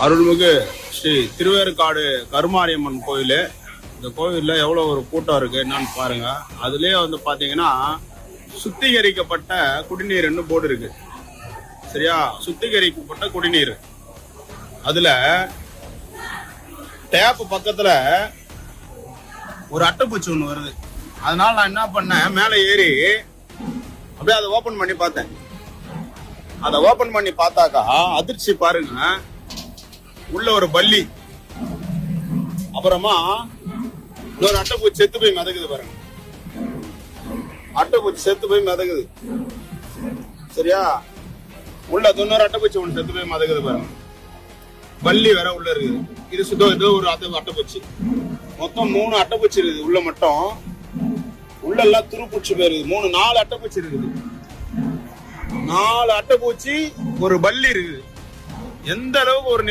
அருள்மிகு ஸ்ரீ திருவேற்காடு கருமாரியம்மன் கோயில். இந்த கோயிலில் எவ்வளோ ஒரு கூட்டம் இருக்கு என்னன்னு பாருங்க. அதுலேயே வந்து பார்த்தீங்கன்னா சுத்திகரிக்கப்பட்ட குடிநீர்னு போர்டு இருக்கு. சரியா, சுத்திகரிக்கப்பட்ட குடிநீர். அதுல டேப் பக்கத்துல ஒரு அட்டைப்பூச்சி ஒன்று வருது. அதனால நான் என்ன பண்ணேன், மேலே ஏறி அப்படியே அதை ஓபன் பண்ணி பார்த்தேன். அதை ஓபன் பண்ணி பார்த்தாக்கா அதிர்ச்சி பாருங்க, உள்ள ஒரு பல்லி, அப்புறமா இன்னொரு அட்டைப்பூச்சி செத்து போய் மிதக்குது பாருங்க. அட்டைப்பூச்சி செத்து போய் மிதக்குது. சரியா, உள்ள இன்னொரு அட்டைப்பூச்சி ஒன்று செத்து போய் மிதக்குது பாருங்க. பல்லி வேற உள்ள இருக்குது. இது சுத்தம் ஒரு அட்டைப்பூச்சி. மொத்தம் 3 அட்டைப்பூச்சி இருக்குது உள்ள. மட்டும் உள்ள எல்லாம் துருப்பூச்சி போயிருக்குது. 4 அட்டைப்பூச்சி இருக்குது. 4 அட்டைப்பூச்சி, ஒரு பல்லி இருக்குது. எந்த அளவுக்கு ஒரு